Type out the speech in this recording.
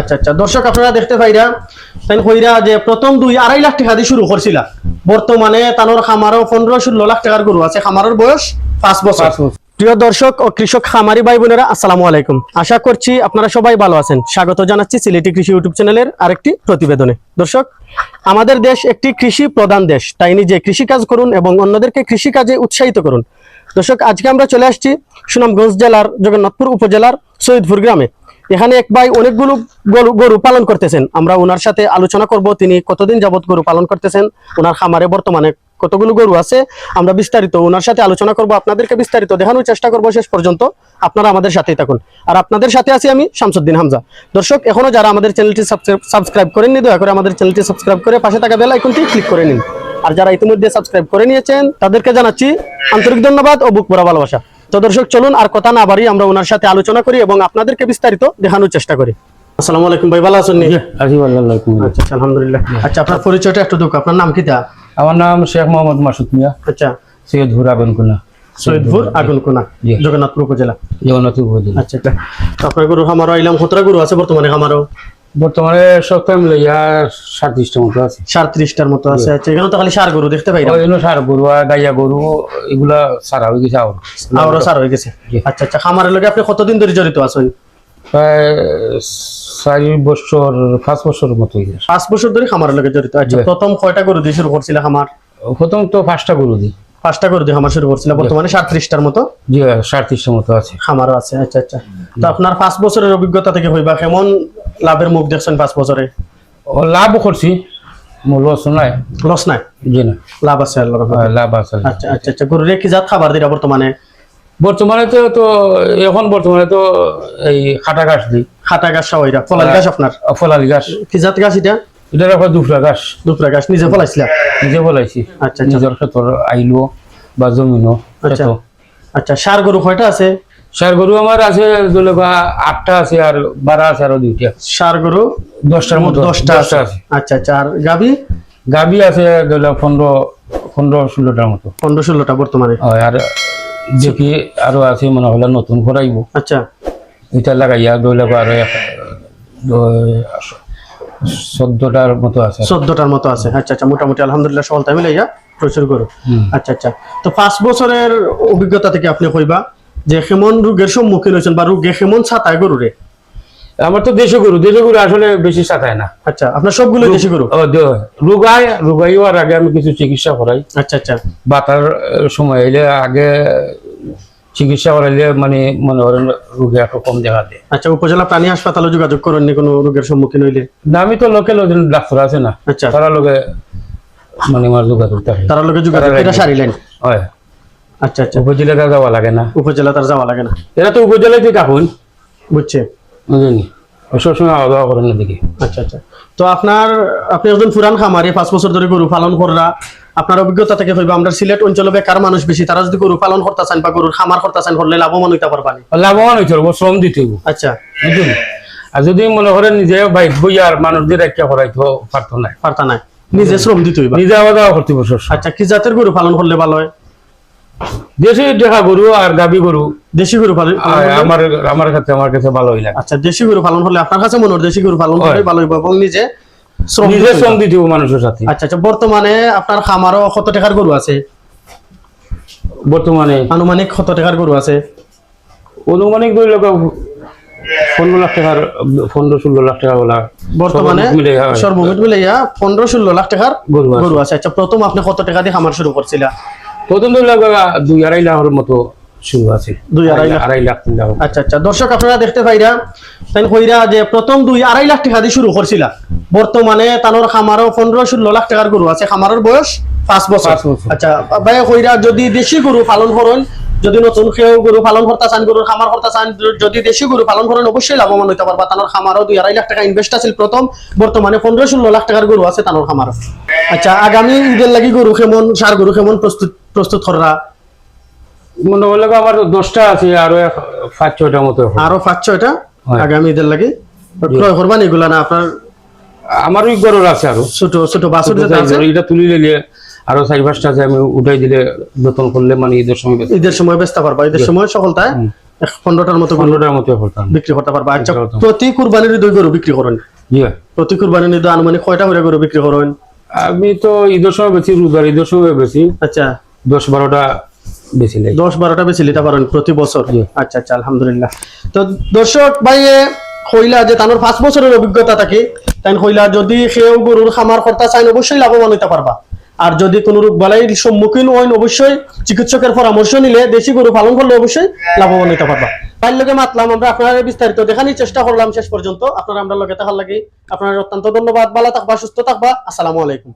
আচ্ছা আচ্ছা দর্শক আপনারা দেখতে পাইরা তাই কইরা যে প্রথম 2-2.5 লাখ টাকা দিয়ে শুরু করছিলা, বর্তমানে তানোর খামারও 15-16 লাখ টাকার গরু আছে, খামারের বয়স 5 বছর। প্রিয় দর্শক ও কৃষক খামারি ভাই বোনেরা, আসসালামু আলাইকুম। আশা করছি আপনারা সবাই ভালো আছেন। স্বাগত জানাচ্ছি সিলেটি কৃষি ইউটিউব চ্যানেলের আরেকটি প্রতিবেদনে। দর্শক, আমাদের দেশ একটি কৃষি প্রধান দেশ, তাই নিজে কৃষিকাজ করুন এবং অন্যদেরকে কৃষিকাজে উৎসাহিত করুন। দর্শক, আজকে আমরা চলে আসছি সুনামগঞ্জ জেলার জগন্নাথপুর উপজেলার সৈয়দপুর গ্রামে। এখানে এক ভাই অনেকগুলো গরু পালন করতেছেন। আমরা ওনার সাথে আলোচনা করব তিনি কতদিন যাবত গরু পালন করতেছেন, ওনার খামারে বর্তমানে কতগুলো গরু আছে, আমরা বিস্তারিত ওনার সাথে আলোচনা করব, আপনাদেরকে বিস্তারিত দেখানোর চেষ্টা করব। শেষ পর্যন্ত আপনারা আমাদের সাথেই থাকুন। আর আপনাদের সাথে আছি আমি শামসুদ্দিন হামজা। দর্শক, এখনো যারা আমাদের চ্যানেলটি সাবস্ক্রাইব করেননি, দয়া করে আমাদের চ্যানেলটি সাবস্ক্রাইব করে পাশে থাকা বেল আইকনটি ক্লিক করে নিন। আর যারা ইতিমধ্যে সাবস্ক্রাইব করে নিয়েছেন তাদেরকে জানাচ্ছি আন্তরিক ধন্যবাদ ও বুক ভরা ভালোবাসা। তো দর্শক, চলুন আর কথা না বাড়ি আমরা ওনার সাথে আলোচনা করি এবং আপনাদেরকে বিস্তারিত দেখানোর চেষ্টা করি। আসসালামু আলাইকুম ভাই, ভালো আছেন? আচ্ছা, আলহামদুলিল্লাহ। আচ্ছা, আপনার পরিচয়টা একটু দেখ। আপনার নাম কি? আমার নাম শেখ মোহাম্মদ মাসুদ মিয়া। আচ্ছা, সৈয়দপুর আগুনকুনা। সৈয়দপুর আগুনকুনা, জগন্নাথপুর উপজেলা। জগন্নাথপুর উপজেলা। আচ্ছা, তো আপনার গরু খামারও আইলাম, কতটা গরু আছে বর্তমানে খামারও? বর্তমানে সব ফ্যামিলি 37টার মতো আছে। 37টার মতো আছে। আচ্ছা, এখানে তো খালি সার গরু দেখতে পাই না? সার গরু আর গাইয়া গরু এগুলা সারা হয়ে গেছে। আরো সার হয়ে গেছে। আচ্ছা আচ্ছা, খামারের লগে আপনি কতদিন ধরে জড়িত আছেন? প্রায় 4 বছর 5 বছরের মতো হয়ে গেছে। 5 বছর ধরে খামারের লগে জড়িত। আচ্ছা, প্রথম কয়টা গরু দিয়ে শুরু করছিল খামার? প্রথম তো 5টা গরু দিই। 5টা গরু দিয়ে খামার শুরু করছিল। বর্তমানে 37টার মতো? জি, 37টার মতো আছে, খামারও আছে। আচ্ছা আচ্ছা, তো আপনার 5 বছরের অভিজ্ঞতা থেকে হইবা কেমন লাভের মুখ দেখছেন 5 বছরে? লাভ করছি, লস নাই। লস নাই? জি না, লাভ আছে। লাভ আছে। আচ্ছা আচ্ছা আচ্ছা, গরুর কি জাত খাবার দিরা বর্তমানে? বর্তমানে তো এখন বর্তমানে তো এই খাটা ঘাস দিই। খাটা ঘাস সবাইরা? ফলালি ঘাস? আপনার ফলালি ঘাস। কি জাত ঘাস এটা? এটা রাখা দুফরা ঘাস। দুফরা ঘাস নিজে ফলাইছিলা? নিজে ফলাইছি। আচ্ছা, নিজের ক্ষেত্র আইলো বা জমিনো। আচ্ছা আচ্ছা, সার গরু কয়টা আছে? সার গরু আমার আছে 8টা আছে, আর 12 আছে আরো 2টা। সার গরু 10টার মতো। 10টা আছে। আচ্ছা আচ্ছা, আর গাবি? গাবি আছে 15-16টার মতো। 15-16টা বর্তমানে। আর দেখি আরো আছে মনে হলো নতুন করাইব। আচ্ছা, এটা লাগাইয়া আরো 14টার মতো আছে। 14টার মতো আছে। আচ্ছা আচ্ছা, মোটামুটি আলহামদুলিল্লাহ সফলতা মিলাইয়া প্রচুর গরু। আচ্ছা আচ্ছা, তো 5 বছরের অভিজ্ঞতা থেকে আপনি কইবা যে কেমন রোগের সম্মুখীন হয়েছেন বা রোগে কেমন ছাতায় গরুরে? আমার তো দেশি গরু আসলে বেশি সাথায় না। আচ্ছা, আপনার সবগুলো দেশি গরু? রোগাইবার আগে আমি কিছু চিকিৎসা করাই। আচ্ছা আচ্ছা, বাতার সময় এলে আগে চিকিৎসা করাইলে মানে মনে করেন রোগে একটু কম দেখা দেয়। আচ্ছা, উপজেলা প্রাণী হাসপাতালে যোগাযোগ করেননি কোনো রোগের সম্মুখীন হইলে? না, আমি তো লোকাল ডাক্তার আছে না। আচ্ছা, তারা লোকে মানে আমার যোগাযোগ থাকে, তারা লোকে যোগাযোগ এটা সারিলেন? হয়। আচ্ছা আচ্ছা, উপজেলা যাওয়া লাগে না। উপজেলা তার যাওয়া লাগে না? এরা তো উপজেলায় তুই থাকুন, বুঝছে, বুঝলি, সবসময় আওয়া দাওয়া করেন না দেখি। আচ্ছা আচ্ছা, তো আপনি একজন পুরান খামারি, 5 বছর ধরে গরু পালন করা, আপনার অভিজ্ঞতা থেকে হইবা আমরা সিলেট অঞ্চলে বেকার মানুষ বেশি, তারা যদি গরু পালন করতে চান বা গরুর খামার করতে চান করলে লাভবান হইতে পারবেন? লাভবান হইতে পারবো, শ্রম দিতে হইব। আচ্ছা, বুঝলি, আর যদি মনে করেন নিজে বাইক বইয়ার মানুষদের একটা করাইতে পারতো না, নিজে শ্রম দিতে হইবা, নিজে আওয়া দাওয়া করতে হবে। আচ্ছা, কি জাতের গরু পালন করলে ভালো হয়? দেশি দেখা গরু আর গাবি গরু। দেশি গরু পালন আমার কাছে ভালো হইলে। আচ্ছা, দেশি গরু পালন হলে আপনার কাছে মনে হয় দেশি গরু পালন করলে ভালো হইব এবং নিজে শ্রম দিতে হবে মানুষের সাথে। আচ্ছা আচ্ছা, বর্তমানে আপনার খামারও কত টাকার গরু আছে? বর্তমানে আনুমানিক কত টাকার গরু আছে? অনুমানিক 2 লাখ 15 লাখ টাকার 15-16 লাখ টাকা বলা বর্তমানে সর্বমোট মিলাইয়া 15-16 লাখ টাকার গরু আছে। আচ্ছা, প্রথম আপনি কত টাকা দিয়ে খামার শুরু করছিলেন? প্রথম 2-2.5 লাখের মতো শুরু আছে। 2.5 লাখ। আচ্ছা আচ্ছা, দর্শক আপনারা দেখতে পাইরা তাই কইরা যে প্রথম 2-2.5 লাখ টাকা দিয়ে শুরু করছিল, বর্তমানে তানোর খামারও 15-16 লাখ টাকার গরু আছে, খামারের বয়স 5 বছর। আচ্ছা ভাই, কইরা যদি দেশি গরু পালন করেন, যদি নতুন কেউ গরু পালন করতে চান, গরুর খামার করতে চান, যদি দেশি গরু পালন করেন অবশ্যই লাভবান হইতে পারবা। তানোর খামারও 2-2.5 লাখ টাকা ইনভেস্ট আছে প্রথম, বর্তমানে 15-16 লাখ টাকার গরু আছে তানোর খামার। আচ্ছা, আগামী ঈদের লাগি গরু কেমন, সার গরু কেমন প্রস্তুত করা? মনে হলো আমার 10টা আছে, আরো 5-6টা মতো। আরো 5-6টা আগামী ঈদের লাগি ক্রয় করবেন এগুলা? না, আপনার আমার ওই গরুর আছে আরো ছোট ছোট বাছুর, এটা তুলি নিলে আরো 4-5টা আছে, আমি উঠাই দিলে নতুন করলে মানে ঈদের সময় বেচতে পারবা। ঈদের সময় সকলটায় 15টার মতো গরু 15টার মতো করতাম বিক্রি করতে পারবা। আচ্ছা, বিক্রি করতাম। প্রতি কুরবানির ঈদে গরু বিক্রি করেন? জি প্রতি কুরবানির ঈদে আনুমানিক কয়টা করে গরু বিক্রি করেন? আমি তো ঈদের সময় বেশি, রোজার ঈদের সময় বেশি, আচ্ছা, 10-12টা বেশি লাগে। 10-12টা বেশি নিতে পারেন প্রতি বছর? জি। আচ্ছা আচ্ছা, আলহামদুলিল্লাহ। তো দর্শক ভাই কইলা যে তানোর 5 বছরের অভিজ্ঞতা থাকে, তাই কইলা যদি কেউ গরুর খামার করতে চান অবশ্যই লাভবান হতে পারবা। আর যদি কোনো রোগ বালাইর সম্মুখীন হন অবশ্যই চিকিৎসকের পরামর্শ নিলে দেশি গরু পালন করলে অবশ্যই লাভবান হতে পারবা। তাই লগে মাতলাম আমরা, আপনারা বিস্তারিত দেখানোর চেষ্টা করলাম শেষ পর্যন্ত। আপনারা আমরা লগে থাকার লাগি আপনার অত্যন্ত ধন্যবাদ। ভালো থাকবা, সুস্থ থাকবা। আসসালামু আলাইকুম।